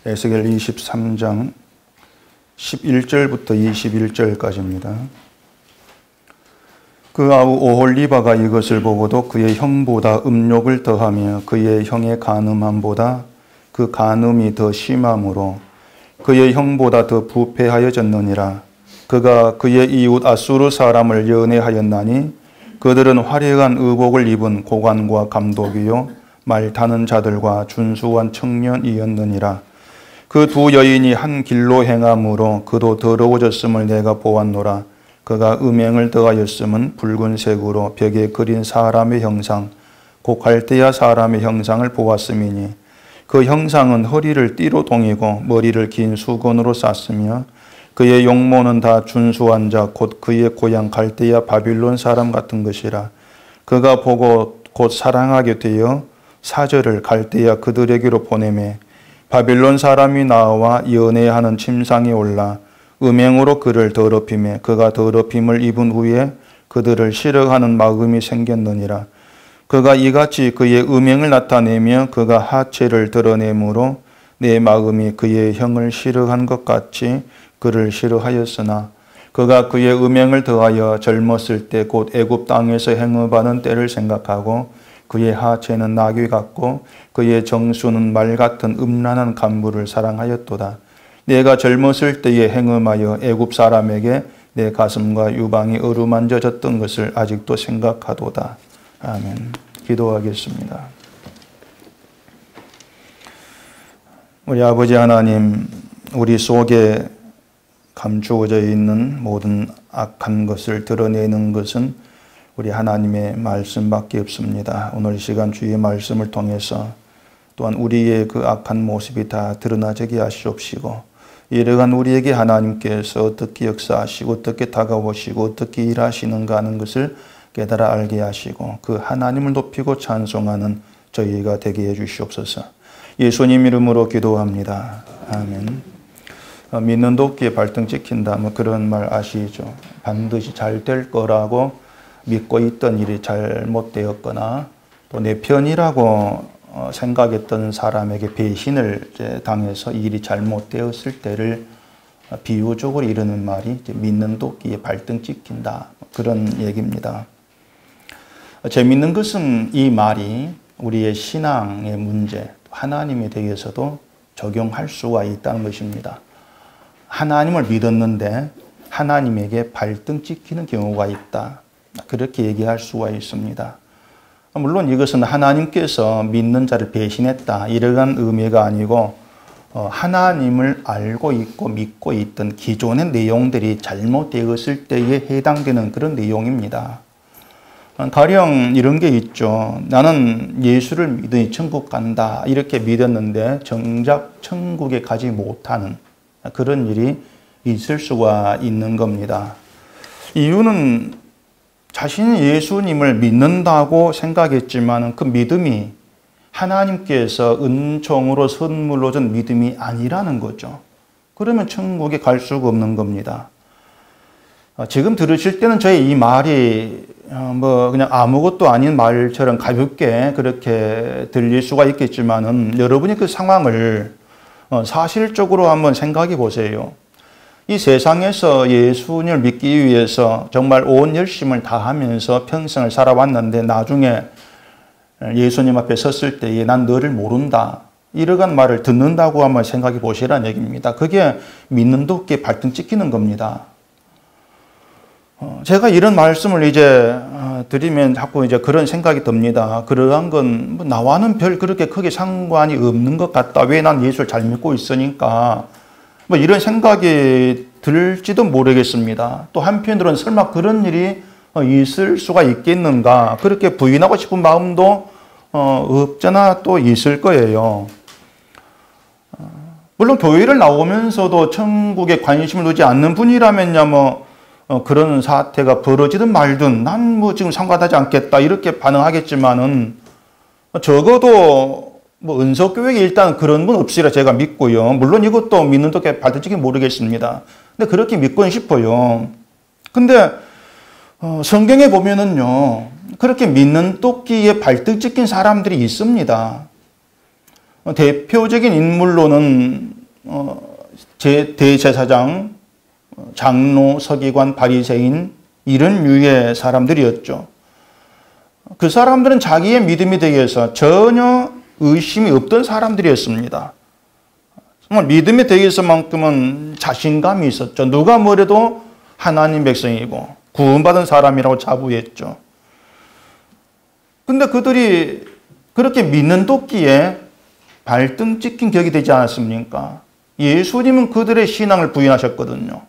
에스겔 23장 11절부터 21절까지입니다. 그 아우 오홀리바가 이것을 보고도 그의 형보다 음욕을 더하며 그의 형의 간음함보다 그 간음이 더 심함으로 그의 형보다 더 부패하여졌느니라. 그가 그의 이웃 아수르 사람을 연애하였나니 그들은 화려한 의복을 입은 고관과 감독이요 말 타는 자들과 준수한 청년이었느니라. 그 두 여인이 한 길로 행함으로 그도 더러워졌음을 내가 보았노라. 그가 음행을 더하였음은 붉은색으로 벽에 그린 사람의 형상 곧 갈대아 사람의 형상을 보았음이니 그 형상은 허리를 띠로 동이고 머리를 긴 수건으로 쌌으며 그의 용모는 다 준수한 자 곧 그의 고향 갈대아 바빌론 사람 같은 것이라. 그가 보고 곧 사랑하게 되어 사절을 갈대아 그들에게로 보내매 바빌론 사람이 나와 연애하는 침상에 올라 음행으로 그를 더럽히매 그가 더럽힘을 입은 후에 그들을 싫어하는 마음이 생겼느니라. 그가 이같이 그의 음행을 나타내며 그가 하체를 드러내므로 내 마음이 그의 형을 싫어한 것 같이 그를 싫어하였으나 그가 그의 음행을 더하여 젊었을 때 곧 애굽 땅에서 행업하는 때를 생각하고 그의 하체는 나귀 같고 그의 정수는 말 같은 음란한 간부를 사랑하였도다. 내가 젊었을 때에 행음하여 애굽 사람에게 내 가슴과 유방이 어루만져졌던 것을 아직도 생각하도다. 아멘. 기도하겠습니다. 우리 아버지 하나님, 우리 속에 감추어져 있는 모든 악한 것을 드러내는 것은 우리 하나님의 말씀밖에 없습니다. 오늘 이 시간 주의 말씀을 통해서 또한 우리의 그 악한 모습이 다 드러나게 하시옵시고 이러한 우리에게 하나님께서 어떻게 역사하시고 어떻게 다가오시고 어떻게 일하시는가 하는 것을 깨달아 알게 하시고 그 하나님을 높이고 찬송하는 저희가 되게 해주시옵소서. 예수님 이름으로 기도합니다. 아멘. 믿는 도끼에 발등 찍힌다 뭐 그런 말 아시죠? 반드시 잘 될 거라고 믿고 있던 일이 잘못되었거나 또 내 편이라고 생각했던 사람에게 배신을 당해서 일이 잘못되었을 때를 비유적으로 이르는 말이 믿는 도끼에 발등 찍힌다 그런 얘기입니다. 재밌는 것은 이 말이 우리의 신앙의 문제, 하나님에 대해서도 적용할 수가 있다는 것입니다. 하나님을 믿었는데 하나님에게 발등 찍히는 경우가 있다. 그렇게 얘기할 수가 있습니다. 물론 이것은 하나님께서 믿는 자를 배신했다 이러한 의미가 아니고 하나님을 알고 있고 믿고 있던 기존의 내용들이 잘못되었을 때에 해당되는 그런 내용입니다. 가령 이런 게 있죠. 나는 예수를 믿으니 천국 간다 이렇게 믿었는데 정작 천국에 가지 못하는 그런 일이 있을 수가 있는 겁니다. 이유는 자신이 예수님을 믿는다고 생각했지만 그 믿음이 하나님께서 은총으로 선물로 준 믿음이 아니라는 거죠. 그러면 천국에 갈 수가 없는 겁니다. 지금 들으실 때는 저의 이 말이 그냥 아무것도 아닌 말처럼 가볍게 그렇게 들릴 수가 있겠지만은 여러분이 그 상황을 사실적으로 한번 생각해 보세요. 이 세상에서 예수님을 믿기 위해서 정말 온 열심을 다하면서 평생을 살아왔는데 나중에 예수님 앞에 섰을 때에 난 너를 모른다. 이러한 말을 듣는다고 한번 생각해 보시라는 얘기입니다. 그게 믿는 도끼에 발등 찍히는 겁니다. 제가 이런 말씀을 이제 드리면 자꾸 이제 그런 생각이 듭니다. 그러한 건 나와는 별 그렇게 크게 상관이 없는 것 같다. 왜 난 예수를 잘 믿고 있으니까. 이런 생각이 들지도 모르겠습니다. 또 한편으로는 설마 그런 일이 있을 수가 있겠는가. 그렇게 부인하고 싶은 마음도 없잖아 또 있을 거예요. 물론 교회를 나오면서도 천국에 관심을 두지 않는 분이라면요, 그런 사태가 벌어지든 말든 난 지금 상관하지 않겠다 이렇게 반응하겠지만은 적어도 은석교회에 일단 그런 분 없으리라 제가 믿고요. 물론 이것도 믿는 도끼에 발등 찍힌 모르겠습니다. 근데 그렇게 믿고는 싶어요. 근데 성경에 보면은요, 그렇게 믿는 도끼에 발등 찍힌 사람들이 있습니다. 대표적인 인물로는 대제사장, 장로, 서기관, 바리새인 이런 유의 사람들이었죠. 그 사람들은 자기의 믿음에 대해서 전혀 의심이 없던 사람들이었습니다. 정말 믿음에 대해서만큼은 자신감이 있었죠. 누가 뭐래도 하나님 백성이고 구원받은 사람이라고 자부했죠. 근데 그들이 그렇게 믿는 도끼에 발등 찍힌 격이 되지 않았습니까? 예수님은 그들의 신앙을 부인하셨거든요.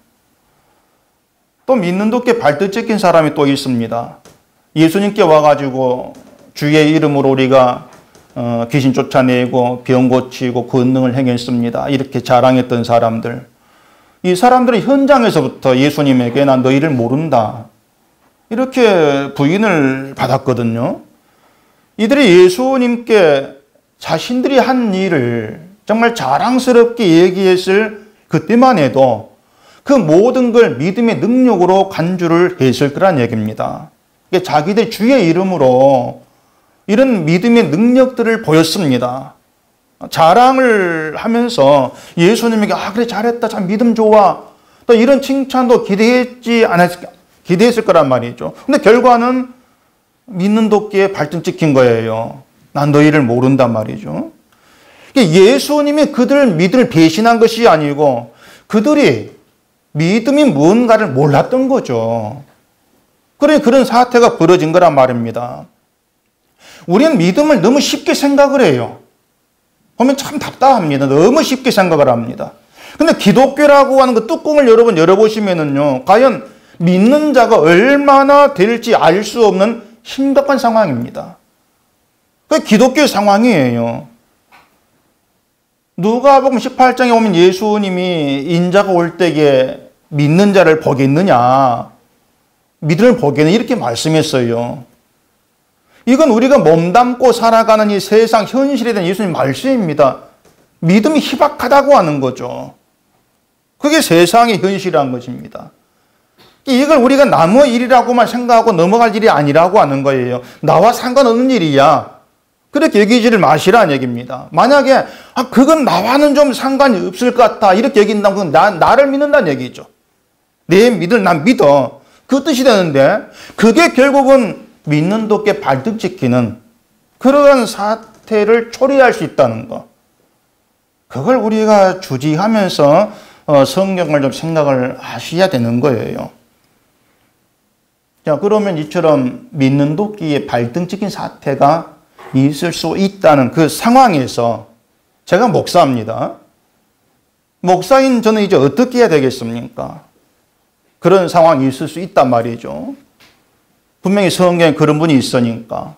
또 믿는 도끼에 발등 찍힌 사람이 또 있습니다. 예수님께 와가지고 주의 이름으로 우리가 귀신 쫓아내고 병 고치고 권능을 행했습니다. 이렇게 자랑했던 사람들. 이 사람들은 현장에서부터 예수님에게 난 너희를 모른다. 이렇게 부인을 받았거든요. 이들이 예수님께 자신들이 한 일을 정말 자랑스럽게 얘기했을 그때만 해도 그 모든 걸 믿음의 능력으로 간주를 했을 거란 얘기입니다. 자기들 주의 이름으로 이런 믿음의 능력들을 보였습니다. 자랑을 하면서 예수님에게 그래 잘했다, 참 믿음 좋아, 또 이런 칭찬도 기대했을 거란 말이죠. 근데 결과는 믿는 도끼에 발등 찍힌 거예요. 난 너희를 모른단 말이죠. 예수님이 그들 믿음을 배신한 것이 아니고 그들이 믿음이 뭔가를 몰랐던 거죠. 그래 그런 사태가 벌어진 거란 말입니다. 우리는 믿음을 너무 쉽게 생각을 해요. 보면 참 답답합니다. 너무 쉽게 생각을 합니다. 근데 기독교라고 하는 그 뚜껑을 여러분 열어보시면은요, 과연 믿는 자가 얼마나 될지 알 수 없는 심각한 상황입니다. 그게 기독교의 상황이에요. 누가복음 18장에 오면 예수님이 인자가 올 때에 믿는 자를 보겠느냐, 믿음을 보겠느냐 이렇게 말씀했어요. 이건 우리가 몸담고 살아가는 이 세상 현실에 대한 예수님 말씀입니다. 믿음이 희박하다고 하는 거죠. 그게 세상의 현실이라는 것입니다. 이걸 우리가 남의 일이라고만 생각하고 넘어갈 일이 아니라고 하는 거예요. 나와 상관없는 일이야. 그렇게 여기지를 마시라는 얘기입니다. 만약에 그건 나와는 좀 상관이 없을 것 같다 이렇게 여긴다면 그건 나를 믿는다는 얘기죠. 내 믿을 난 믿어. 그 뜻이 되는데 그게 결국은 믿는 도끼에 발등 찍히는 그러한 사태를 초래할 수 있다는 거. 그걸 우리가 주지하면서 성경을 좀 생각을 하셔야 되는 거예요. 자, 그러면 이처럼 믿는 도끼에 발등 찍힌 사태가 있을 수 있다는 그 상황에서 제가 목사입니다. 목사인 저는 이제 어떻게 해야 되겠습니까? 그런 상황이 있을 수 있단 말이죠. 분명히 성경에 그런 분이 있으니까.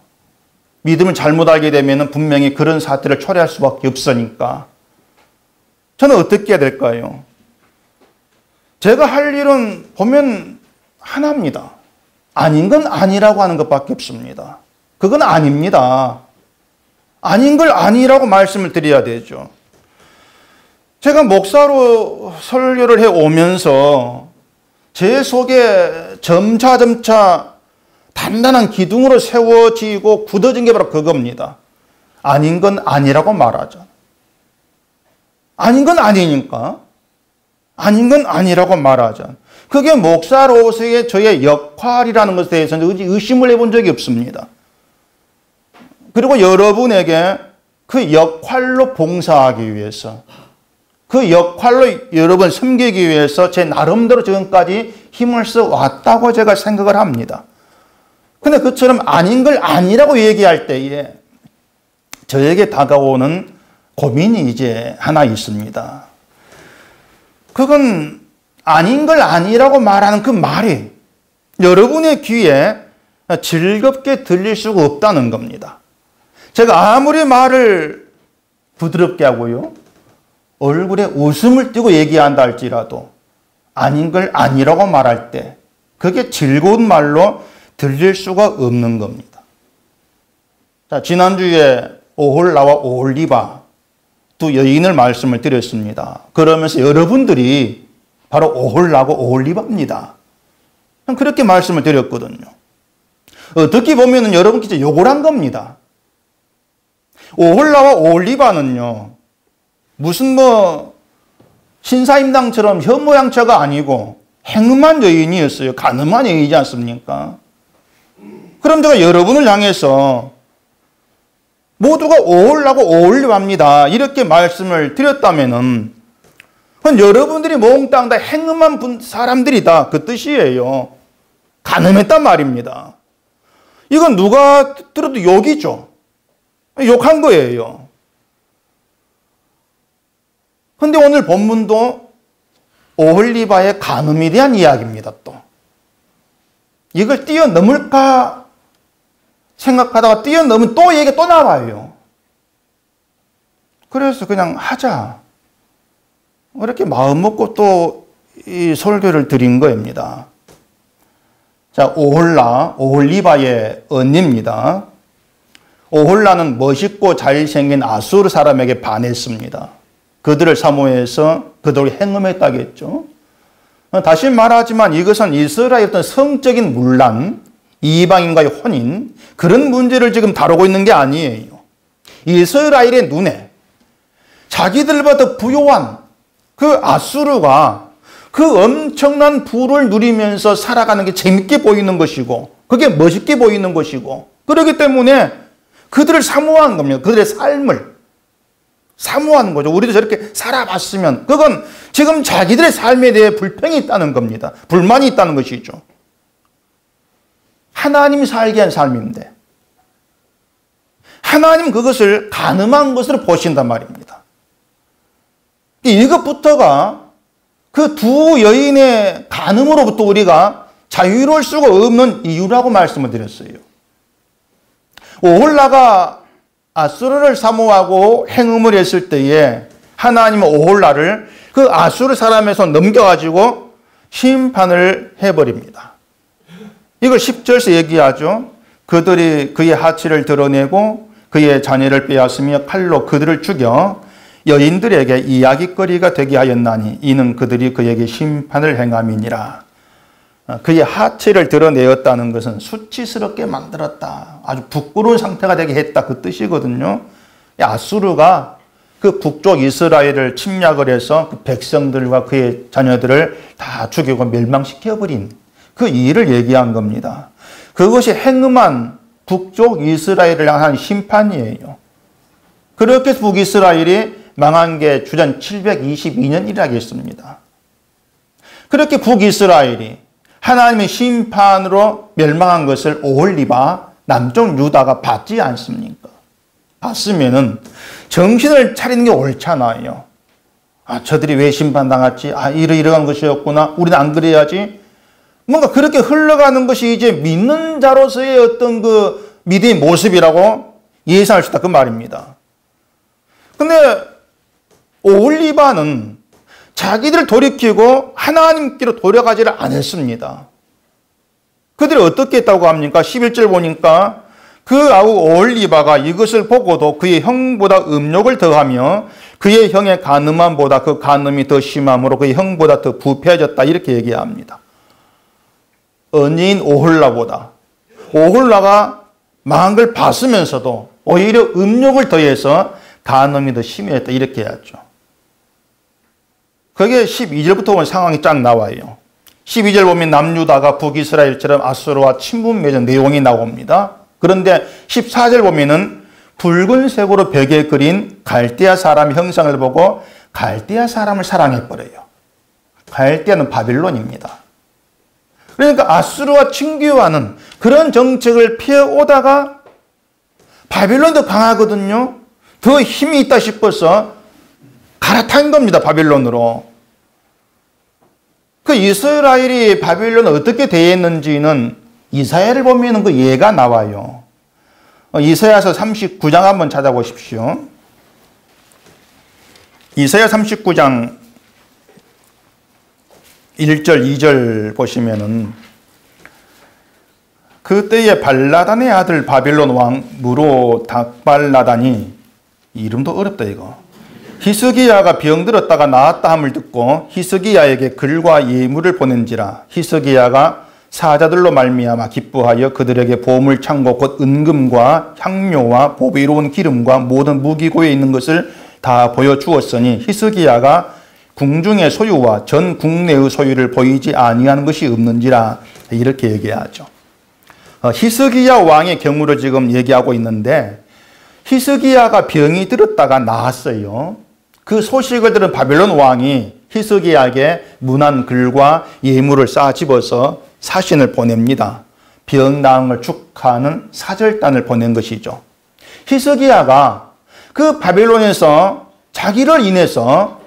믿음을 잘못 알게 되면 분명히 그런 사태를 초래할 수밖에 없으니까. 저는 어떻게 해야 될까요? 제가 할 일은 보면 하나입니다. 아닌 건 아니라고 하는 것밖에 없습니다. 그건 아닙니다. 아닌 걸 아니라고 말씀을 드려야 되죠. 제가 목사로 설교를 해오면서 제 속에 점차 단단한 기둥으로 세워지고 굳어진 게 바로 그겁니다. 아닌 건 아니라고 말하자. 아닌 건 아니니까. 아닌 건 아니라고 말하자. 그게 목사로서의 저의 역할이라는 것에 대해서는 의심을 해본 적이 없습니다. 그리고 여러분에게 그 역할로 봉사하기 위해서, 그 역할로 여러분 섬기기 위해서 제 나름대로 지금까지 힘을 써 왔다고 제가 생각을 합니다. 근데 그처럼 아닌 걸 아니라고 얘기할 때에 저에게 다가오는 고민이 이제 하나 있습니다. 그건 아닌 걸 아니라고 말하는 그 말이 여러분의 귀에 즐겁게 들릴 수가 없다는 겁니다. 제가 아무리 말을 부드럽게 하고요, 얼굴에 웃음을 띠고 얘기한다 할지라도 아닌 걸 아니라고 말할 때 그게 즐거운 말로 들릴 수가 없는 겁니다. 자, 지난주에 오홀라와 오홀리바 두 여인을 말씀을 드렸습니다. 그러면서 여러분들이 바로 오홀라고 오홀리바입니다. 그렇게 말씀을 드렸거든요. 어떻게 보면 여러분께서 욕을 한 겁니다. 오홀라와 오홀리바는요, 무슨 신사임당처럼 현모양처가 아니고 행음한 여인이었어요. 가늠한 여인이지 않습니까? 그럼 제가 여러분을 향해서 모두가 오홀라고 오홀립합니다. 이렇게 말씀을 드렸다면은 여러분들이 몽땅 다 행음한 사람들이다. 그 뜻이에요. 가늠했단 말입니다. 이건 누가 들어도 욕이죠. 욕한 거예요. 근데 오늘 본문도 오홀리바의 간음에 대한 이야기입니다. 또 이걸 뛰어넘을까 생각하다가 뛰어넘으면 또 얘기가 또 나와요. 그래서 그냥 하자 이렇게 마음 먹고 또 이 설교를 드린 겁니다. 자, 오홀리바의 언니입니다. 오홀라는 멋있고 잘생긴 아수르 사람에게 반했습니다. 그들을 사모해서 그들을 행음했다겠죠. 다시 말하지만 이것은 이스라엘의 어떤 성적인 문란, 이방인과의 혼인, 그런 문제를 지금 다루고 있는 게 아니에요. 이스라엘의 눈에 자기들보다 부요한 그 아수르가 그 엄청난 부를 누리면서 살아가는 게 재밌게 보이는 것이고 그게 멋있게 보이는 것이고 그렇기 때문에 그들을 사모하는 겁니다. 그들의 삶을 사모하는 거죠. 우리도 저렇게 살아봤으면 그건 지금 자기들의 삶에 대해 불평이 있다는 겁니다. 불만이 있다는 것이죠. 하나님이 살게 한 삶인데 하나님 그것을 가늠한 것으로 보신단 말입니다. 이것부터가 그 두 여인의 간음으로부터 우리가 자유로울 수가 없는 이유라고 말씀을 드렸어요. 오홀라가 아수르를 사모하고 행음을 했을 때에 하나님은 오홀라를 그 아수르 사람에서 넘겨가지고 심판을 해버립니다. 이걸 10절에서 얘기하죠. 그들이 그의 하체를 드러내고 그의 자녀를 빼앗으며 칼로 그들을 죽여 여인들에게 이야기거리가 되게 하였나니 이는 그들이 그에게 심판을 행함이니라. 그의 하체를 드러내었다는 것은 수치스럽게 만들었다. 아주 부끄러운 상태가 되게 했다. 그 뜻이거든요. 아수르가 그 북쪽 이스라엘을 침략을 해서 그 백성들과 그의 자녀들을 다 죽이고 멸망시켜버린 그 일을 얘기한 겁니다. 그것이 행음한 북쪽 이스라엘을 향한 심판이에요. 그렇게 해서 북이스라엘이 망한 게 주전 722년이라겠습니다. 그렇게 북이스라엘이 하나님의 심판으로 멸망한 것을 오홀리바 남쪽 유다가 받지 않습니까? 봤으면은 정신을 차리는 게 옳잖아요. 아, 저들이 왜 심판당했지? 아, 이러이러한 것이었구나. 우리는 안 그래야지. 뭔가 그렇게 흘러가는 것이 이제 믿는 자로서의 어떤 그 믿음의 모습이라고 예상할 수 있다. 그 말입니다. 근데 오홀리바는 자기들을 돌이키고 하나님께로 돌아가지를 않았습니다. 그들이 어떻게 했다고 합니까? 11절 보니까 그 아우 오홀리바가 이것을 보고도 그의 형보다 음욕을 더하며 그의 형의 간음함보다 그 간음이 더 심함으로 그의 형보다 더 부패해졌다. 이렇게 얘기합니다. 언니인 오홀라보다 오홀라가 망한 걸 봤으면서도 오히려 음욕을 더해서 간음이 더 심해졌다. 이렇게 해야죠. 그게 12절부터 보면 상황이 쫙 나와요. 12절 보면 남유다가 북이스라엘처럼 아수르와 친분 맺은 내용이 나옵니다. 그런데 14절 보면은 붉은색으로 벽에 그린 갈대아 사람 형상을 보고 갈대아 사람을 사랑해버려요. 갈대아는 바빌론입니다. 그러니까 아수르와 친교하는 그런 정책을 피해오다가 바빌론도 강하거든요. 더 힘이 있다 싶어서 갈아탄 겁니다. 바빌론으로. 그 이스라엘이 바빌론을 어떻게 대했는지는 이사야를 보면 그 예가 나와요. 이사야서 39장 한번 찾아보십시오. 이사야 39장 1절, 2절 보시면은 그때에 발라단의 아들 바빌론 왕 무로닥발라단이 이름도 어렵다 이거. 히스기야가 병들었다가 나았다 함을 듣고 히스기야에게 글과 예물을 보낸지라. 히스기야가 사자들로 말미암아 기뻐하여 그들에게 보물 창고 곧 은금과 향료와 보배로운 기름과 모든 무기고에 있는 것을 다 보여주었으니 히스기야가 궁중의 소유와 전 국내의 소유를 보이지 아니하는 것이 없는지라 이렇게 얘기하죠. 히스기야 왕의 경우를 지금 얘기하고 있는데 히스기야가 병이 들었다가 나았어요. 그 소식을 들은 바벨론 왕이 히스기야에게 문안 글과 예물을 쌓아 집어서 사신을 보냅니다. 병 나은 걸 축하하는 사절단을 보낸 것이죠. 히스기야가 그 바벨론에서 자기를 인해서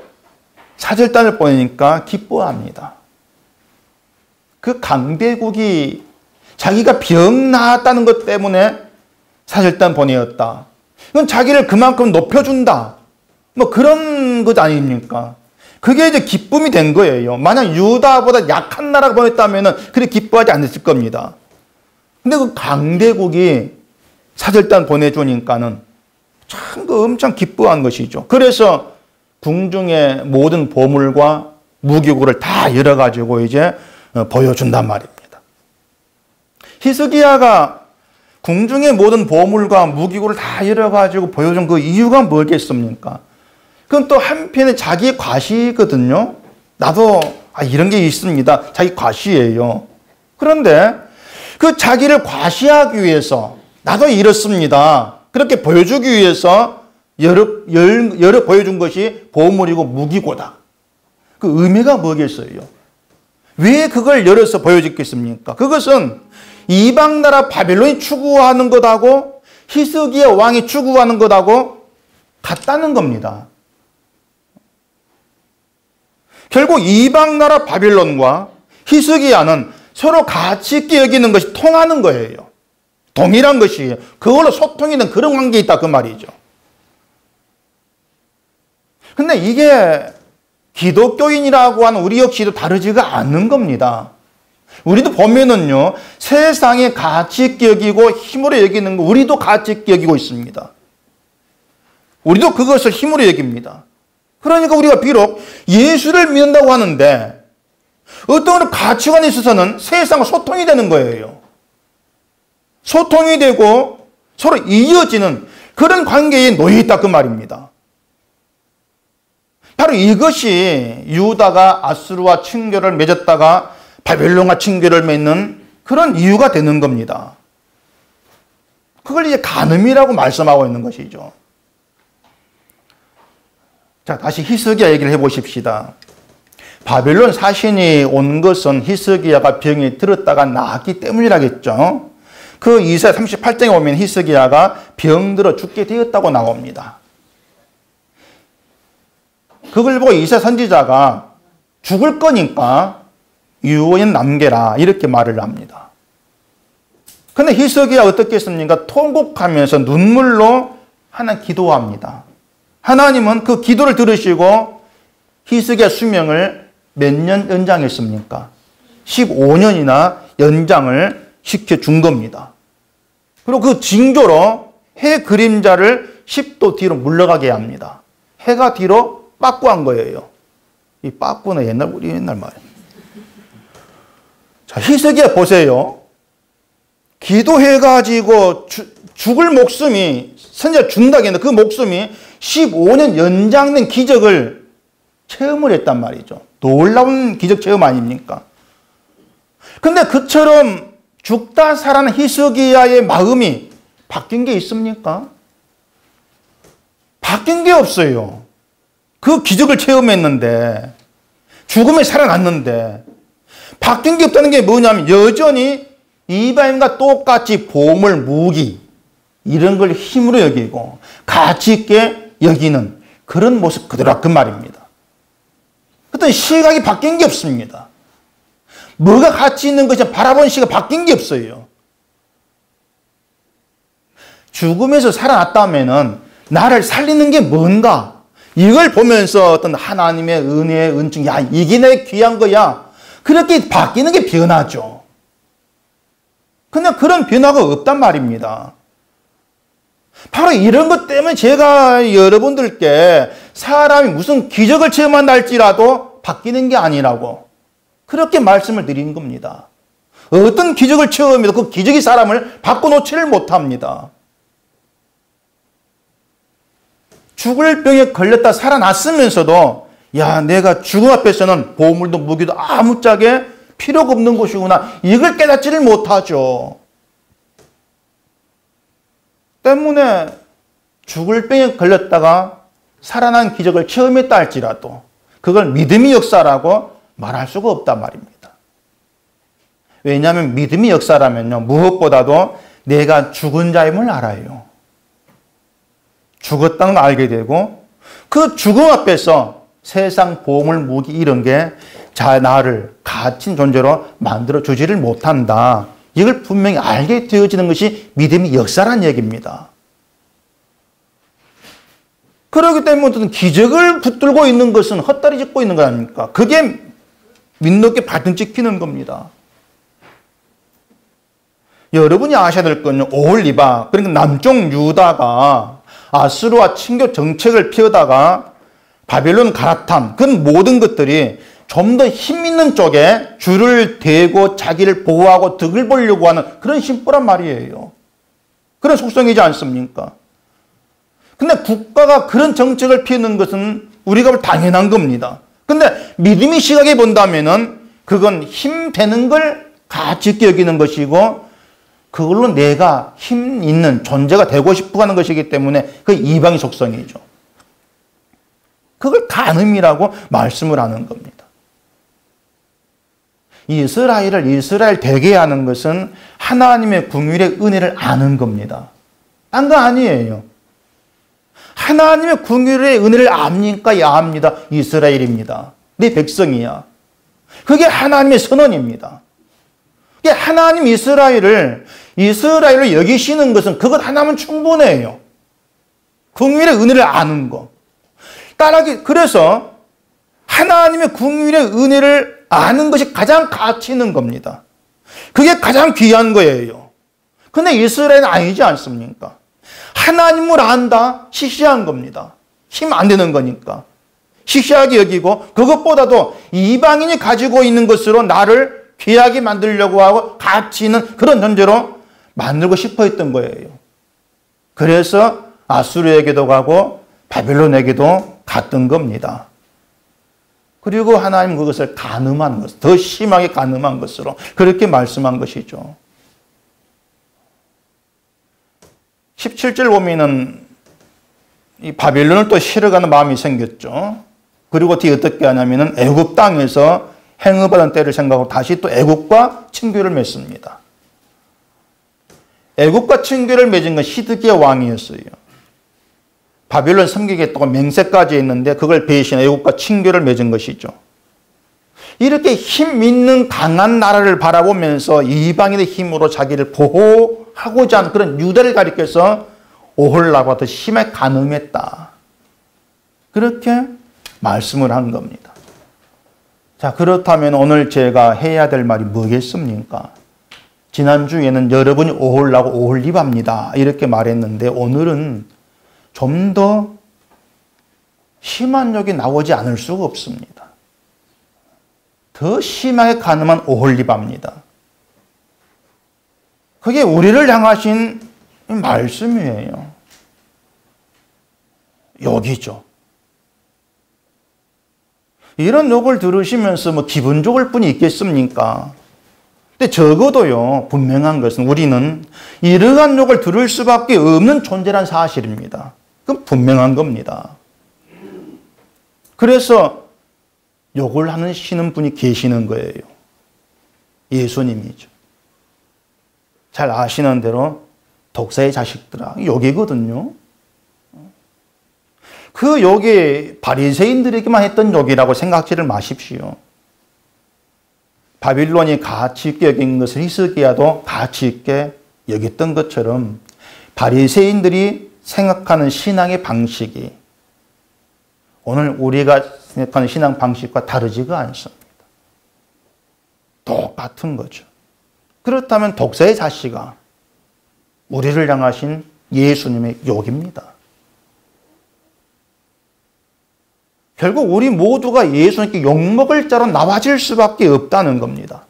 사절단을 보내니까 기뻐합니다. 그 강대국이 자기가 병 나았다는 것 때문에 사절단 보내었다. 이건 자기를 그만큼 높여준다. 뭐 그런 것 아닙니까? 그게 이제 기쁨이 된 거예요. 만약 유다보다 약한 나라가 보냈다면 그렇게 기뻐하지 않았을 겁니다. 근데 그 강대국이 사절단 보내주니까는 참 엄청 기뻐한 것이죠. 그래서 궁중의 모든 보물과 무기고를 다 열어가지고 이제 보여준단 말입니다. 히스기야가 궁중의 모든 보물과 무기고를 다 열어가지고 보여준 그 이유가 뭐겠습니까? 그건 또 한편에 자기의 과시거든요. 나도 이런 게 있습니다. 자기 과시예요. 그런데 그 자기를 과시하기 위해서 나도 이렇습니다. 그렇게 보여주기 위해서 여러 보여준 것이 보물이고 무기고다. 그 의미가 뭐겠어요? 왜 그걸 열어서 보여줬겠습니까? 그것은 이방 나라 바벨론이 추구하는 것하고 히스기야 왕이 추구하는 것하고 같다는 겁니다. 결국 이방 나라 바벨론과 히스기야는 서로 가치 있게 여기는 것이 통하는 거예요. 동일한 것이에요. 그걸로 소통이 된 그런 관계에 있다 그 말이죠. 근데 이게 기독교인이라고 하는 우리 역시도 다르지가 않는 겁니다. 우리도 보면은요, 세상에 가치 있게 여기고 힘으로 여기는 거 우리도 가치 있게 여기고 있습니다. 우리도 그것을 힘으로 여깁니다. 그러니까 우리가 비록 예수를 믿는다고 하는데 어떤 가치관에 있어서는 세상과 소통이 되는 거예요. 소통이 되고 서로 이어지는 그런 관계에 놓여 있다 그 말입니다. 바로 이것이 유다가 아수르와 친교를 맺었다가 바벨론과 친교를 맺는 그런 이유가 되는 겁니다. 그걸 이제 간음이라고 말씀하고 있는 것이죠. 자, 다시 히스기야 얘기를 해보십시다. 바벨론 사신이 온 것은 히스기야가 병이 들었다가 나았기 때문이라겠죠. 그 이사야 38장에 보면 히스기야가 병들어 죽게 되었다고 나옵니다. 그걸 보고 이사야 선지자가 죽을 거니까 유언 남겨라 이렇게 말을 합니다. 근데 히스기야 어떻게 했습니까? 통곡하면서 눈물로 하나님 기도합니다. 하나님은 그 기도를 들으시고 히스기야 수명을 몇 년 연장했습니까? 15년이나 연장을 시켜준 겁니다. 그리고 그 징조로 해 그림자를 10도 뒤로 물러가게 합니다. 해가 뒤로 빠꾸한 거예요. 이 빠꾸는 우리 옛날 말이에요. 자, 히스기야 보세요. 기도해가지고 죽을 목숨이 선지자 준다고 했는데 그 목숨이 15년 연장된 기적을 체험을 했단 말이죠. 놀라운 기적 체험 아닙니까? 근데 그처럼 죽다 살아난 히스기야의 마음이 바뀐 게 있습니까? 바뀐 게 없어요. 그 기적을 체험했는데 죽음에 살아났는데 바뀐 게 없다는 게 뭐냐면 여전히 이방인과 똑같이 보물, 무기 이런 걸 힘으로 여기고 가치 있게 여기는 그런 모습 그대로 그 말입니다. 어떤 시각이 바뀐 게 없습니다. 뭐가 가치 있는 것이 바라보는 시각 바뀐 게 없어요. 죽음에서 살아났다면은 나를 살리는 게 뭔가 이걸 보면서 어떤 하나님의 은혜의 은총, 야 이게 내 귀한 거야. 그렇게 바뀌는 게 변화죠. 근데 그런 변화가 없단 말입니다. 바로 이런 것 때문에 제가 여러분들께 사람이 무슨 기적을 체험한다 할지라도 바뀌는 게 아니라고 그렇게 말씀을 드리는 겁니다. 어떤 기적을 체험해도 그 기적이 사람을 바꿔놓지를 못합니다. 죽을 병에 걸렸다 살아났으면서도 야, 내가 죽음 앞에서는 보물도 무기도 아무짝에 필요가 없는 것이구나. 이걸 깨닫지를 못하죠. 때문에 죽을 병에 걸렸다가 살아난 기적을 체험했다 할지라도 그걸 믿음의 역사라고 말할 수가 없단 말입니다. 왜냐하면 믿음의 역사라면요, 무엇보다도 내가 죽은 자임을 알아요. 죽었다는 걸 알게 되고 그 죽음 앞에서 세상 보물, 무기 이런 게 나를 갇힌 존재로 만들어주지를 못한다. 이걸 분명히 알게 되어지는 것이 믿음의 역사란 얘기입니다. 그렇기 때문에 기적을 붙들고 있는 것은 헛다리 짚고 있는 거 아닙니까? 그게 민노께 발등 찍히는 겁니다. 여러분이 아셔야 될 건요, 오홀리바, 그러니까 남쪽 유다가 아수르와 친교 정책을 피우다가 바벨론 갈아탄 그 모든 것들이 좀 더 힘 있는 쪽에 줄을 대고 자기를 보호하고 덕을 보려고 하는 그런 심보란 말이에요. 그런 속성이지 않습니까? 근데 국가가 그런 정책을 피우는 것은 우리가 볼 당연한 겁니다. 근데 믿음의 시각에 본다면은 그건 힘 되는 걸 가치 있게 여기는 것이고 그걸로 내가 힘 있는 존재가 되고 싶어 하는 것이기 때문에 그 이방의 속성이죠. 그걸 간음이라고 말씀을 하는 겁니다. 이스라엘을 이스라엘 되게 하는 것은 하나님의 긍휼의 은혜를 아는 겁니다. 딴 거 아니에요. 하나님의 긍휼의 은혜를 압니까? 압니다. 이스라엘입니다. 내 백성이야. 그게 하나님의 선언입니다. 그게 하나님 이스라엘을 여기시는 것은 그것 하나면 충분해요. 긍휼의 은혜를 아는 거. 그래서 하나님의 긍휼의 은혜를 아는 것이 가장 가치 있는 겁니다. 그게 가장 귀한 거예요. 근데 이스라엘은 아니지 않습니까? 하나님을 안다? 시시한 겁니다. 힘 안 되는 거니까. 시시하게 여기고 그것보다도 이방인이 가지고 있는 것으로 나를 귀하게 만들려고 하고 가치 있는 그런 존재로 만들고 싶어 했던 거예요. 그래서 아수르에게도 가고 바벨론에게도 갔던 겁니다. 그리고 하나님 그것을 간음한 것, 더 심하게 간음한 것으로 그렇게 말씀한 것이죠. 17절 보면은 이 바벨론을 또 싫어가는 마음이 생겼죠. 그리고 뒤에 어떻게 하냐면은 애굽 땅에서 행업하던 때를 생각하고 다시 또 애굽과 친교를 맺습니다. 애굽과 친교를 맺은 건 시드기야 왕이었어요. 바벨론 섬기겠다고 맹세까지 했는데 그걸 배신 애국과 친교를 맺은 것이죠. 이렇게 힘 있는 강한 나라를 바라보면서 이방인의 힘으로 자기를 보호하고자 하는 그런 유다를 가리켜서 오홀라고 더 심하게 간음했다. 그렇게 말씀을 한 겁니다. 자, 그렇다면 오늘 제가 해야 될 말이 뭐겠습니까? 지난주에는 여러분이 오홀라고 오홀리바입니다. 이렇게 말했는데 오늘은 좀 더 심한 욕이 나오지 않을 수가 없습니다. 더 심하게 간음한 오홀리바입니다. 그게 우리를 향하신 말씀이에요. 욕이죠. 이런 욕을 들으시면서 뭐 기분 좋을 뿐이 있겠습니까? 근데 적어도요, 분명한 것은 우리는 이러한 욕을 들을 수밖에 없는 존재란 사실입니다. 그건 분명한 겁니다. 그래서 욕을 하시는 분이 계시는 거예요. 예수님이죠. 잘 아시는 대로 독사의 자식들아, 욕이거든요. 그 욕이 바리새인들에게만 했던 욕이라고 생각지를 마십시오. 바빌론이 가치 있게 여긴 것을 히스기야도 가치 있게 여겼던 것처럼 바리새인들이 생각하는 신앙의 방식이 오늘 우리가 생각하는 신앙 방식과 다르지가 않습니다. 똑같은 거죠. 그렇다면 독사의 자식아, 우리를 향하신 예수님의 욕입니다. 결국 우리 모두가 예수님께 욕먹을 자로 나와질 수밖에 없다는 겁니다.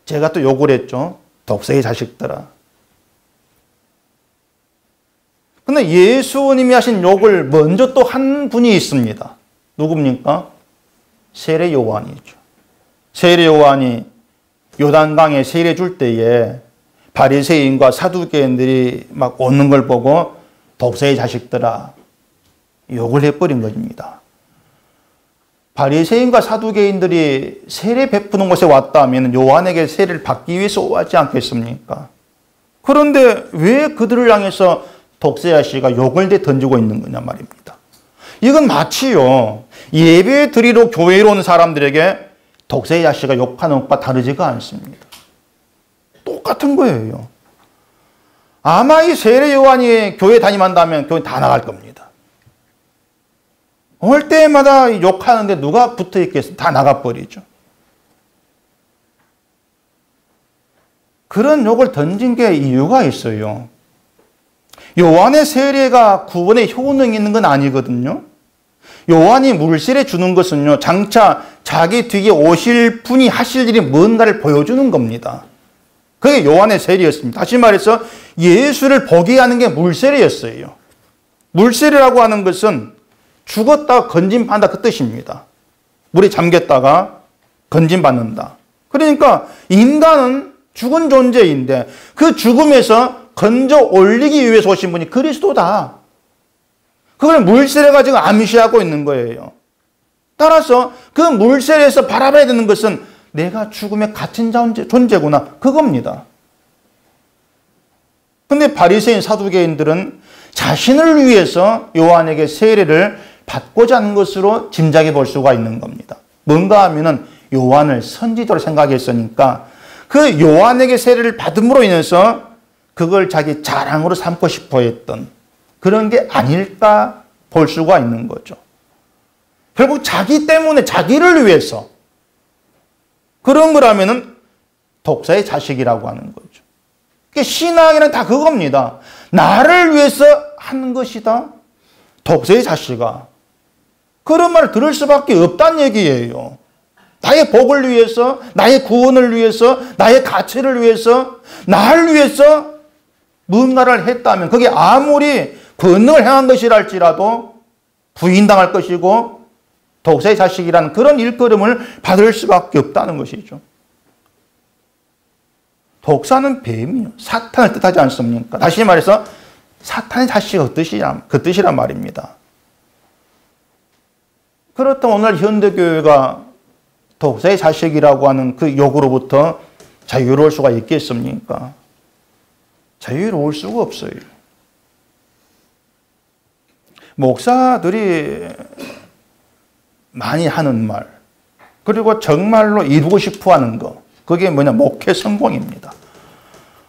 제가 또 욕을 했죠. 독사의 자식들아. 근데 예수님이 하신 욕을 먼저 또 한 분이 있습니다. 누굽니까? 세례 요한이죠. 세례 요한이 요단강에 세례 줄 때에 바리새인과 사두개인들이 막 오는 걸 보고 독사의 자식들아 욕을 해버린 것입니다. 바리새인과 사두개인들이 세례 베푸는 곳에 왔다면 요한에게 세례를 받기 위해서 오지 않겠습니까? 그런데 왜 그들을 향해서 독사의 아씨가 욕을 던지고 있는 거냐 말입니다. 이건 마치요, 예배 드리러 교회로 온 사람들에게 독사의 아씨가 욕하는 것과 다르지가 않습니다. 똑같은 거예요. 아마 이 세례 요한이 교회 다니만다면 교회 다 나갈 겁니다. 올 때마다 욕하는데 누가 붙어 있겠어요? 다 나가버리죠. 그런 욕을 던진 게 이유가 있어요. 요한의 세례가 구원에 효능이 있는 건 아니거든요. 요한이 물세례 주는 것은요, 장차 자기 뒤에 오실 분이 하실 일이 뭔가를 보여주는 겁니다. 그게 요한의 세례였습니다. 다시 말해서 예수를 보게 하는 게 물세례였어요. 물세례라고 하는 것은 죽었다가 건짐받는다 그 뜻입니다. 물에 잠겼다가 건짐받는다. 그러니까 인간은 죽은 존재인데 그 죽음에서 건져 올리기 위해서 오신 분이 그리스도다. 그걸 물세례가 지금 암시하고 있는 거예요. 따라서 그 물세례에서 바라봐야 되는 것은 내가 죽음에 갇힌 존재구나, 그겁니다. 그런데 바리새인 사두개인들은 자신을 위해서 요한에게 세례를 받고자 하는 것으로 짐작해 볼 수가 있는 겁니다. 뭔가 하면은 요한을 선지자로 생각했으니까 그 요한에게 세례를 받음으로 인해서 그걸 자기 자랑으로 삼고 싶어 했던 그런 게 아닐까 볼 수가 있는 거죠. 결국 자기 때문에, 자기를 위해서 그런 거라면은 독사의 자식이라고 하는 거죠. 신앙이란 다 그겁니다. 나를 위해서 하는 것이다. 독사의 자식아. 그런 말을 들을 수밖에 없다는 얘기예요. 나의 복을 위해서, 나의 구원을 위해서, 나의 가치를 위해서, 나를 위해서 뭔가를 했다면 그게 아무리 권능을 행한 것이랄지라도 부인당할 것이고 독사의 자식이라는 그런 일컬음을 받을 수밖에 없다는 것이죠. 독사는 뱀이요, 사탄을 뜻하지 않습니까? 다시 말해서 사탄의 자식이 그 뜻이란 말입니다. 그렇다면 오늘 현대교회가 독사의 자식이라고 하는 그 욕으로부터 자유로울 수가 있겠습니까? 자유로울 수가 없어요. 목사들이 많이 하는 말, 그리고 정말로 이루고 싶어 하는 거, 그게 뭐냐? 목회 성공입니다.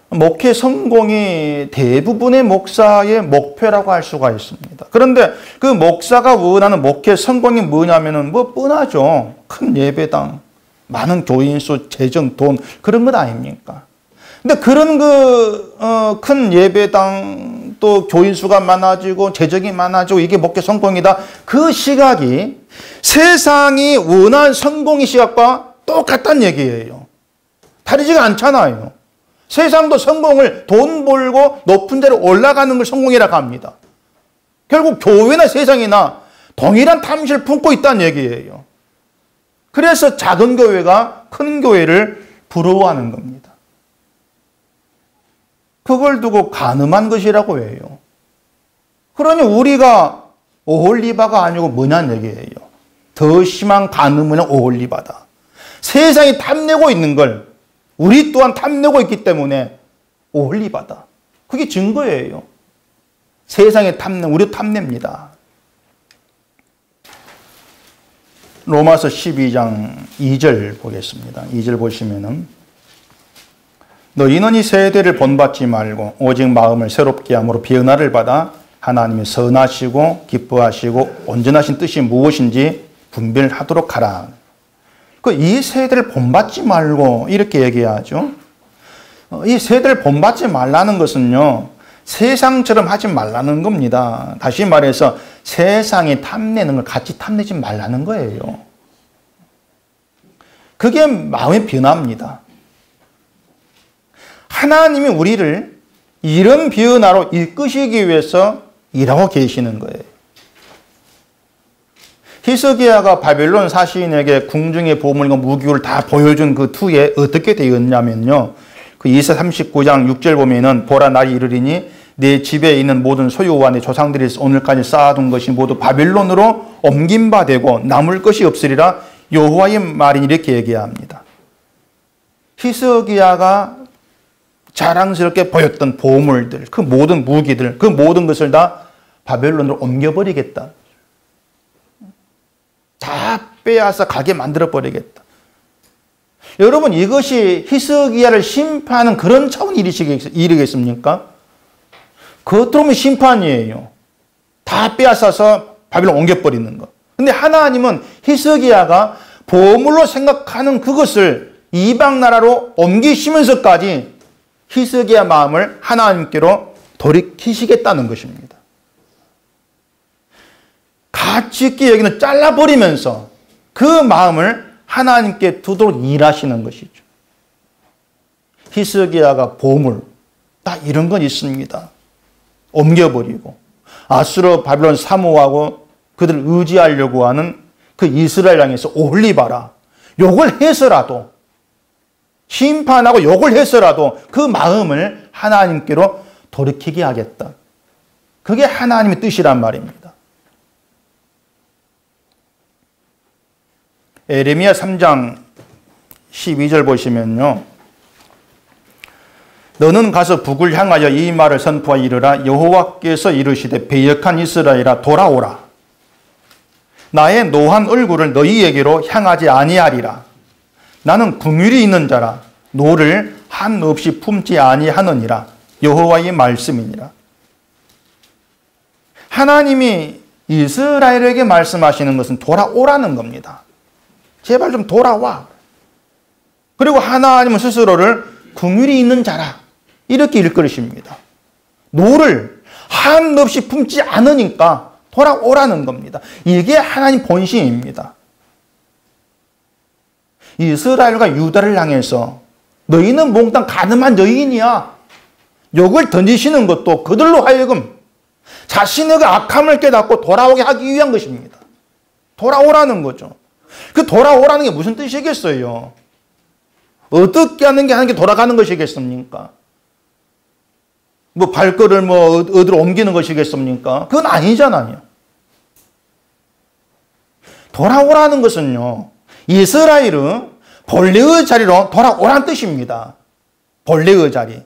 목회 성공이 대부분의 목사의 목표라고 할 수가 있습니다. 그런데 그 목사가 원하는 목회 성공이 뭐냐면은 뭐 뻔하죠. 큰 예배당, 많은 교인 수, 재정, 돈, 그런 것 아닙니까? 근데 그런 큰 예배당, 또 교인 수가 많아지고 재정이 많아지고 이게 목회 성공이다. 그 시각이 세상이 원하는 성공의 시각과 똑같다는 얘기예요. 다르지가 않잖아요. 세상도 성공을 돈 벌고 높은 데로 올라가는 걸 성공이라고 합니다. 결국 교회나 세상이나 동일한 탐심을 품고 있다는 얘기예요. 그래서 작은 교회가 큰 교회를 부러워하는 겁니다. 그걸 두고 간음한 것이라고 해요. 그러니 우리가 오홀리바가 아니고 뭐냐는 얘기예요. 더 심한 간음은 오홀리바다. 세상이 탐내고 있는 걸 우리 또한 탐내고 있기 때문에 오홀리바다. 그게 증거예요. 세상에 우리도 탐냅니다. 로마서 12장 2절 보겠습니다. 2절 보시면은 너희는 이 세대를 본받지 말고 오직 마음을 새롭게 함으로 변화를 받아 하나님의 선하시고 기뻐하시고 온전하신 뜻이 무엇인지 분별하도록 하라. 이 세대를 본받지 말고 이렇게 얘기하죠. 이 세대를 본받지 말라는 것은요, 세상처럼 하지 말라는 겁니다. 다시 말해서 세상이 탐내는 걸 같이 탐내지 말라는 거예요. 그게 마음의 변화입니다. 하나님이 우리를 이런 변화로 이끄시기 위해서 일하고 계시는 거예요. 히스기야가 바벨론 사시인에게 궁중의 보물과 무기를 다 보여준 그 투에 어떻게 되었냐면요. 그 이사 39장 6절 보면은 보라 날이 이르리니 내 집에 있는 모든 소유와 내 조상들이 오늘까지 쌓아둔 것이 모두 바벨론으로 옮긴 바 되고 남을 것이 없으리라 여호와의 말이니 이렇게 얘기합니다. 히스기야가 자랑스럽게 보였던 보물들, 그 모든 무기들, 그 모든 것을 다 바벨론으로 옮겨버리겠다. 다 빼앗아 가게 만들어버리겠다. 여러분, 이것이 히스기야를 심판하는 그런 차원 일이겠습니까? 겉으로는 심판이에요. 다 빼앗아서 바벨론 옮겨버리는 것. 근데 하나님은 히스기야가 보물로 생각하는 그것을 이방 나라로 옮기시면서까지 히스기야 마음을 하나님께로 돌이키시겠다는 것입니다. 가치 있게 여기는 잘라버리면서 그 마음을 하나님께 두도록 일하시는 것이죠. 히스기야가 보물, 다 이런 건 있습니다. 옮겨버리고 아수르 바벨론 사모하고 그들을 의지하려고 하는 그 이스라엘 향해서 올리바라. 욕을 해서라도 심판하고 욕을 해서라도 그 마음을 하나님께로 돌이키게 하겠다. 그게 하나님의 뜻이란 말입니다. 에레미야 3장 12절 보시면요. 너는 가서 북을 향하여 이 말을 선포하여 이르라. 여호와께서 이르시되 배역한 이스라엘아 돌아오라. 나의 노한 얼굴을 너희에게로 향하지 아니하리라. 나는 긍휼이 있는 자라. 노를 한 없이 품지 아니하느니라. 여호와의 말씀이니라. 하나님이 이스라엘에게 말씀하시는 것은 돌아오라는 겁니다. 제발 좀 돌아와. 그리고 하나님은 스스로를 긍휼이 있는 자라 이렇게 일컬으십니다. 노를 한없이 품지 않으니까 돌아오라는 겁니다. 이게 하나님 본심입니다. 이스라엘과 유다를 향해서 너희는 몽땅 가늠한 여인이야. 욕을 던지시는 것도 그들로 하여금 자신의 그 악함을 깨닫고 돌아오게 하기 위한 것입니다. 돌아오라는 거죠. 그 돌아오라는 게 무슨 뜻이겠어요? 어떻게 하는 게 돌아가는 것이겠습니까? 뭐 발걸음을 뭐 어디로 옮기는 것이겠습니까? 그건 아니잖아요. 돌아오라는 것은요, 이스라엘은 본래의 자리로 돌아오라는 뜻입니다. 본래의 자리.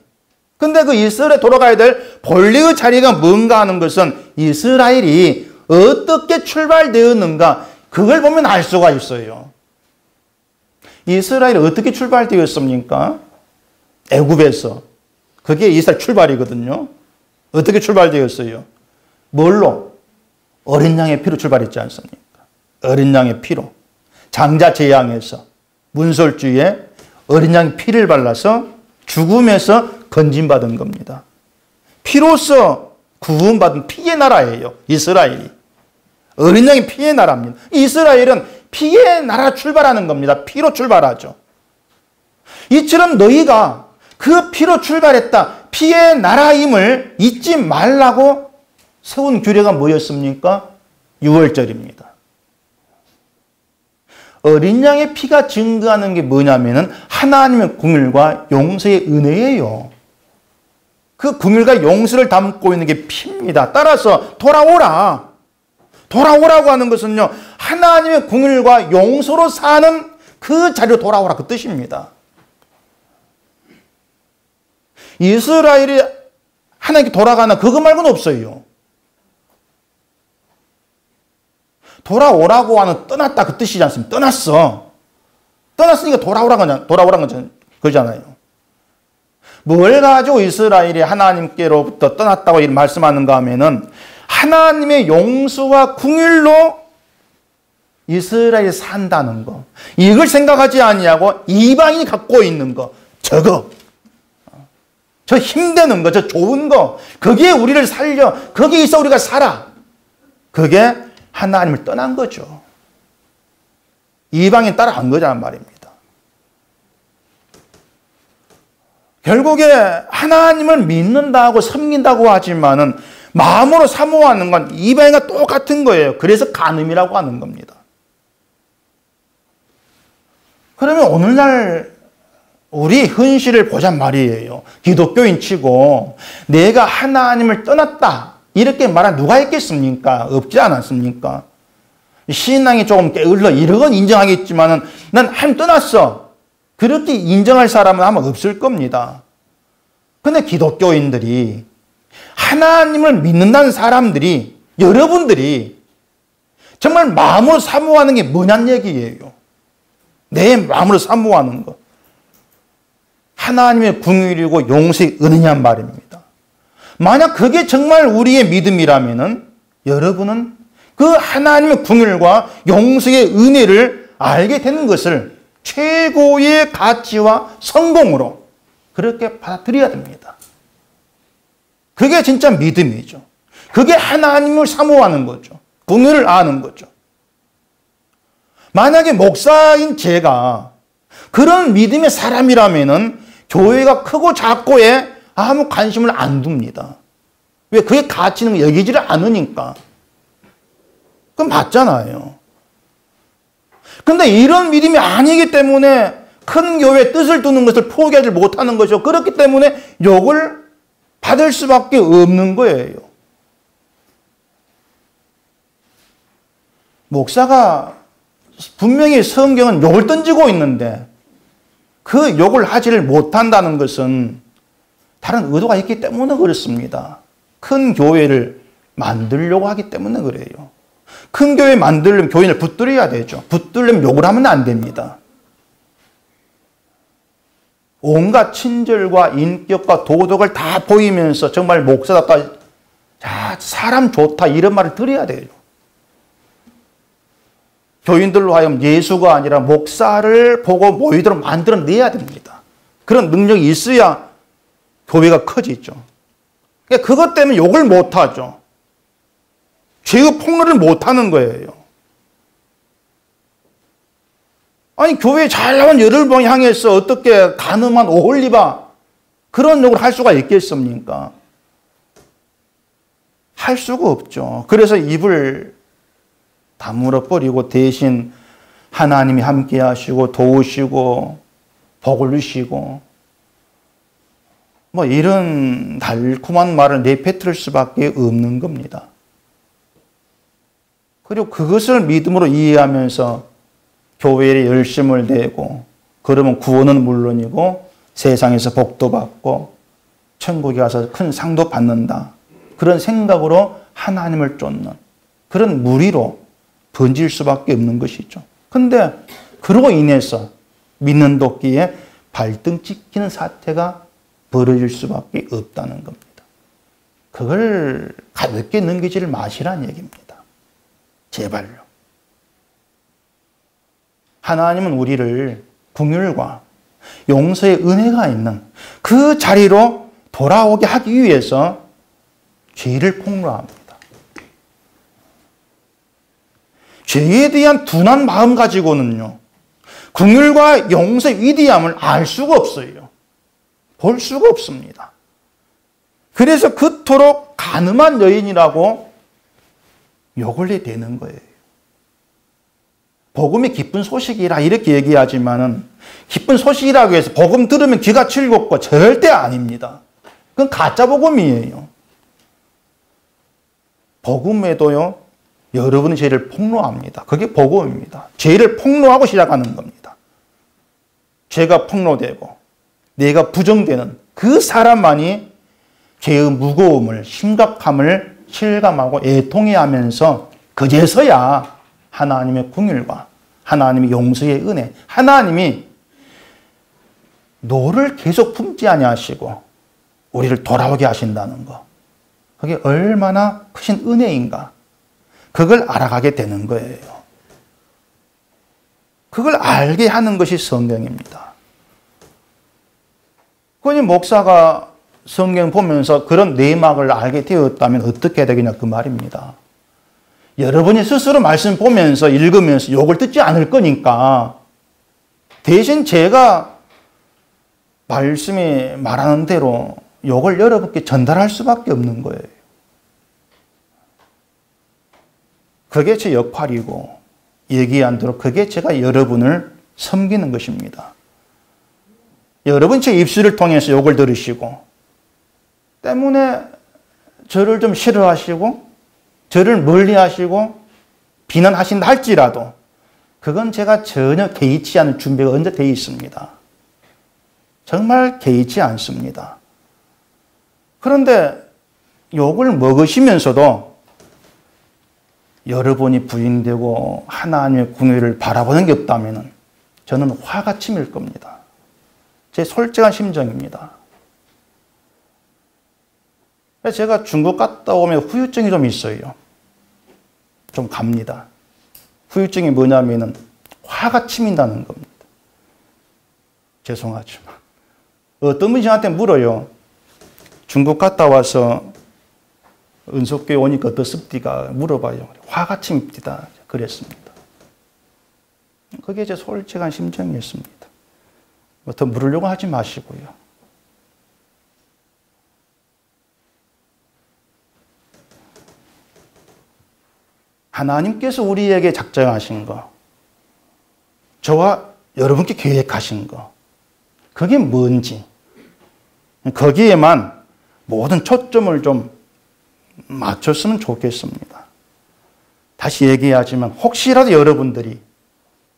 근데 그 이스라엘에 돌아가야 될 본래의 자리가 뭔가 하는 것은 이스라엘이 어떻게 출발되었는가, 그걸 보면 알 수가 있어요. 이스라엘이 어떻게 출발되었습니까? 애굽에서. 그게 이스라엘 출발이거든요. 어떻게 출발되었어요? 뭘로? 어린 양의 피로 출발했지 않습니까? 어린 양의 피로. 장자 재앙에서 문설주에 어린 양의 피를 발라서 죽음에서 건진받은 겁니다. 피로써 구원받은 피의 나라예요. 이스라엘이. 어린 양의 피의 나라입니다. 이스라엘은 피의 나라 출발하는 겁니다. 피로 출발하죠. 이처럼 너희가 그 피로 출발했다. 피의 나라임을 잊지 말라고 세운 규례가 뭐였습니까? 유월절입니다. 어린 양의 피가 증거하는 게 뭐냐면은 하나님의 긍휼과 용서의 은혜예요. 그 긍휼과 용서를 담고 있는 게 피입니다. 따라서 돌아오라. 돌아오라고 하는 것은요, 하나님의 긍휼과 용서로 사는 그 자리로 돌아오라 그 뜻입니다. 이스라엘이 하나님께 돌아가나 그거 말고는 없어요. 돌아오라고 하는 떠났다 그 뜻이지 않습니까? 떠났어. 떠났으니까 돌아오라는 거잖아요. 뭘 가지고 이스라엘이 하나님께로부터 떠났다고 말씀하는가 하면은 하나님의 용서와 긍휼로 이스라엘이 산다는 거. 이걸 생각하지 아니하고 이방인이 갖고 있는 거. 저거. 저 힘드는 거, 저 좋은 거. 거기에 우리를 살려. 거기에 있어 우리가 살아. 그게 하나님을 떠난 거죠. 이방인 따라간 거란 말입니다. 결국에 하나님을 믿는다고 섬긴다고 하지만은 마음으로 사모하는 건 이방인과 똑같은 거예요. 그래서 간음이라고 하는 겁니다. 그러면 오늘날 우리 현실을 보잔 말이에요. 기독교인 치고 내가 하나님을 떠났다 이렇게 말한 누가 있겠습니까? 없지 않았습니까? 신앙이 조금 게을러 이런 건 인정하겠지만은 난 하나님 떠났어. 그렇게 인정할 사람은 아마 없을 겁니다. 근데 기독교인들이 하나님을 믿는다는 사람들이 여러분들이 정말 마음으로 사모하는 게 뭐냐는 얘기예요. 내 마음으로 사모하는 것. 하나님의 긍휼이고 용서의 은혜냔 말입니다. 만약 그게 정말 우리의 믿음이라면은 여러분은 그 하나님의 긍휼과 용서의 은혜를 알게 되는 것을 최고의 가치와 성공으로 그렇게 받아들여야 됩니다. 그게 진짜 믿음이죠. 그게 하나님을 사모하는 거죠. 긍휼을 아는 거죠. 만약에 목사인 제가 그런 믿음의 사람이라면은 교회가 크고 작고에 아무 관심을 안 둡니다. 왜? 그게 가치는 여기지를 않으니까. 그건 맞잖아요. 근데 이런 믿음이 아니기 때문에 큰 교회의 뜻을 두는 것을 포기하지 못하는 것이죠. 그렇기 때문에 욕을 받을 수밖에 없는 거예요. 목사가 분명히 성경은 욕을 던지고 있는데 그 욕을 하지를 못한다는 것은 다른 의도가 있기 때문에 그렇습니다. 큰 교회를 만들려고 하기 때문에 그래요. 큰 교회 만들려면 교인을 붙들어야 되죠. 붙들려면 욕을 하면 안 됩니다. 온갖 친절과 인격과 도덕을 다 보이면서 정말 목사답다, 사람 좋다 이런 말을 들어야 돼요. 교인들로 하여금 예수가 아니라 목사를 보고 모이도록 만들어내야 됩니다. 그런 능력이 있어야 교회가 커지죠. 그것 때문에 욕을 못하죠. 죄의 폭로를 못하는 거예요. 아니 교회에 잘 나온 여러분을 향해서 어떻게 가늠한 오홀리바 그런 욕을 할 수가 있겠습니까? 할 수가 없죠. 그래서 입을 다물어 버리고 대신 하나님이 함께 하시고 도우시고 복을 주시고 뭐 이런 달콤한 말을 내뱉을 수밖에 없는 겁니다. 그리고 그것을 믿음으로 이해하면서 교회에 열심을 내고 그러면 구원은 물론이고 세상에서 복도 받고 천국에 가서 큰 상도 받는다. 그런 생각으로 하나님을 쫓는 그런 무리로 번질 수밖에 없는 것이죠. 근데 그로 인해서 믿는 도끼에 발등 찍히는 사태가 벌어질 수밖에 없다는 겁니다. 그걸 가볍게 넘기지를 마시라는 얘기입니다. 제발요. 하나님은 우리를 긍휼과 용서의 은혜가 있는 그 자리로 돌아오게 하기 위해서 죄를 폭로합니다. 죄에 대한 둔한 마음 가지고는요, 긍휼과 용서의 위대함을 알 수가 없어요. 볼 수가 없습니다. 그래서 그토록 간음한 여인이라고 욕을 내대는 거예요. 복음이 기쁜 소식이라 이렇게 얘기하지만은 기쁜 소식이라고 해서 복음 들으면 귀가 즐겁고 절대 아닙니다. 그건 가짜 복음이에요. 복음에도요, 여러분의 죄를 폭로합니다. 그게 복음입니다. 죄를 폭로하고 시작하는 겁니다. 죄가 폭로되고 내가 부정되는 그 사람만이 죄의 무거움을, 심각함을 실감하고 애통해하면서 그제서야 하나님의 긍휼과 하나님의 용서의 은혜, 하나님이 노를 계속 품지 아니하시고 우리를 돌아오게 하신다는 것, 그게 얼마나 크신 은혜인가, 그걸 알아가게 되는 거예요. 그걸 알게 하는 것이 성경입니다. 그러니 목사가 성경 보면서 그런 내막을 알게 되었다면 어떻게 해야 되겠냐 그 말입니다. 여러분이 스스로 말씀 보면서 읽으면서 욕을 듣지 않을 거니까 대신 제가 말씀이 말하는 대로 욕을 여러분께 전달할 수밖에 없는 거예요. 그게 제 역할이고 얘기한 대로 그게 제가 여러분을 섬기는 것입니다. 여러분 제 입술을 통해서 욕을 들으시고 때문에 저를 좀 싫어하시고 저를 멀리하시고 비난하신다 할지라도 그건 제가 전혀 개의치 않은 준비가 언제 되어 있습니다. 정말 개의치 않습니다. 그런데 욕을 먹으시면서도 여러분이 부인되고 하나님의 궁유를 바라보는 게 없다면 저는 화가 치밀 겁니다. 제 솔직한 심정입니다. 제가 중국 갔다 오면 후유증이 좀 있어요. 좀 갑니다. 후유증이 뭐냐면은 화가 치민다는 겁니다. 죄송하지만. 어떤 분이 저한테 물어요. 중국 갔다 와서 은속교회 오니까 어떻습니까? 물어봐요. 화가 칩니다. 그랬습니다. 그게 제 솔직한 심정이었습니다. 더 물으려고 하지 마시고요. 하나님께서 우리에게 작정하신 거, 저와 여러분께 계획하신 거, 그게 뭔지, 거기에만 모든 초점을 좀 맞췄으면 좋겠습니다. 다시 얘기하지만 혹시라도 여러분들이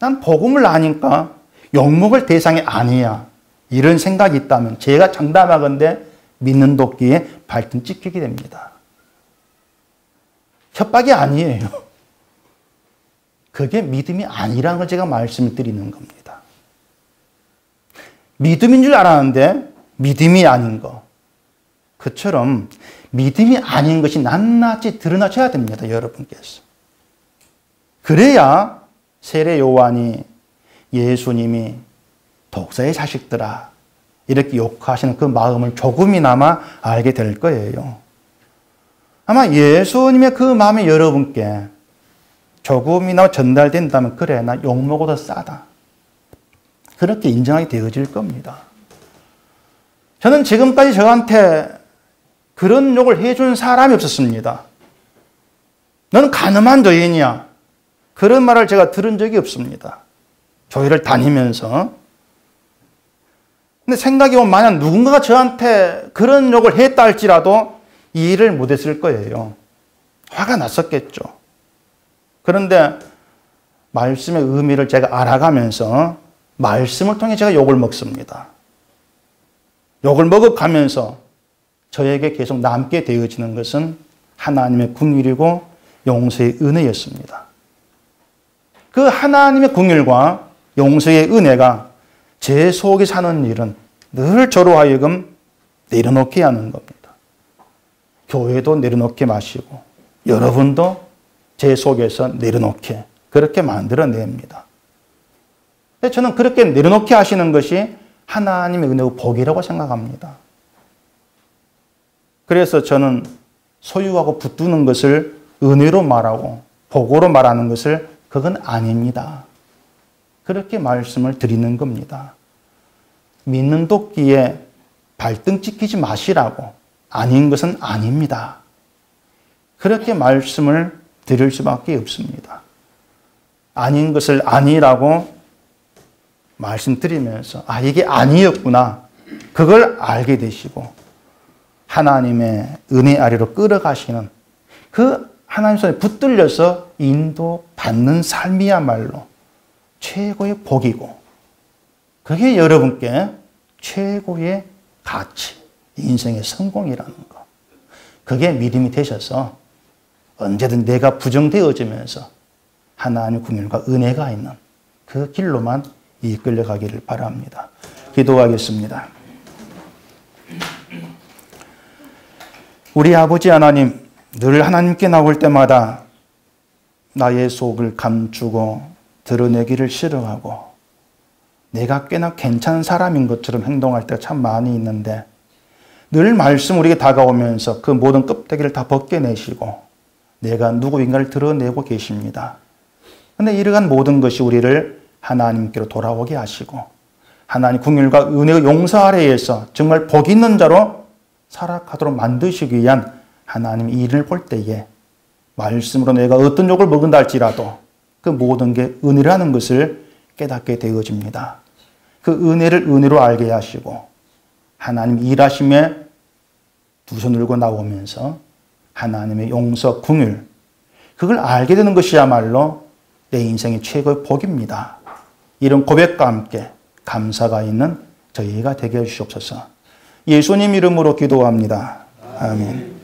난 복음을 아니까 욕먹을 대상이 아니야 이런 생각이 있다면 제가 장담하건대 믿는 도끼에 발등 찍히게 됩니다. 협박이 아니에요. 그게 믿음이 아니라는 걸 제가 말씀을 드리는 겁니다. 믿음인 줄 알았는데 믿음이 아닌 거. 그처럼 믿음이 아닌 것이 낱낱이 드러나셔야 됩니다. 여러분께서. 그래야 세례 요한이 예수님이 독사의 자식들아 이렇게 욕하시는 그 마음을 조금이나마 알게 될 거예요. 아마 예수님의 그 마음이 여러분께 조금이나마 전달된다면 그래 나 욕먹어도 싸다. 그렇게 인정하게 되어질 겁니다. 저는 지금까지 저한테 그런 욕을 해준 사람이 없었습니다. 너는 가늠한 죄인이야. 그런 말을 제가 들은 적이 없습니다. 교회를 다니면서. 근데 생각해보면 만약 누군가가 저한테 그런 욕을 했다 할지라도 이해를 못했을 거예요. 화가 났었겠죠. 그런데 말씀의 의미를 제가 알아가면서 말씀을 통해 제가 욕을 먹습니다. 욕을 먹어가면서 저에게 계속 남게 되어지는 것은 하나님의 긍휼이고 용서의 은혜였습니다. 그 하나님의 긍휼과 용서의 은혜가 제 속에 사는 일은 늘 저로 하여금 내려놓게 하는 겁니다. 교회도 내려놓게 마시고 여러분도 제 속에서 내려놓게 그렇게 만들어냅니다. 저는 그렇게 내려놓게 하시는 것이 하나님의 은혜고 복이라고 생각합니다. 그래서 저는 소유하고 붙드는 것을 은혜로 말하고 복으로 말하는 것을 그건 아닙니다. 그렇게 말씀을 드리는 겁니다. 믿는 도끼에 발등 찍히지 마시라고 아닌 것은 아닙니다. 그렇게 말씀을 드릴 수밖에 없습니다. 아닌 것을 아니라고 말씀드리면서 아 이게 아니었구나 그걸 알게 되시고 하나님의 은혜 아래로 끌어가시는 그 하나님 손에 붙들려서 인도받는 삶이야말로 최고의 복이고 그게 여러분께 최고의 가치, 인생의 성공이라는 거. 그게 믿음이 되셔서 언제든 내가 부정되어지면서 하나님의 긍휼과 은혜가 있는 그 길로만 이끌려가기를 바랍니다. 기도하겠습니다. 우리 아버지 하나님, 늘 하나님께 나올 때마다 나의 속을 감추고 드러내기를 싫어하고 내가 꽤나 괜찮은 사람인 것처럼 행동할 때가 참 많이 있는데 늘 말씀 우리에게 다가오면서 그 모든 껍데기를 다 벗겨내시고 내가 누구인가를 드러내고 계십니다. 그런데 이러한 모든 것이 우리를 하나님께로 돌아오게 하시고 하나님 긍휼과 은혜의 용서 아래에서 정말 복 있는 자로 살아가도록 만드시기 위한 하나님 일을 볼 때에 말씀으로 내가 어떤 욕을 먹은다 할지라도 그 모든 게 은혜라는 것을 깨닫게 되어집니다. 그 은혜를 은혜로 알게 하시고 하나님 일하심에 두 손 들고 나오면서 하나님의 용서, 긍휼 그걸 알게 되는 것이야말로 내 인생의 최고의 복입니다. 이런 고백과 함께 감사가 있는 저희가 되게 해주시옵소서. 예수님 이름으로 기도합니다. 아멘.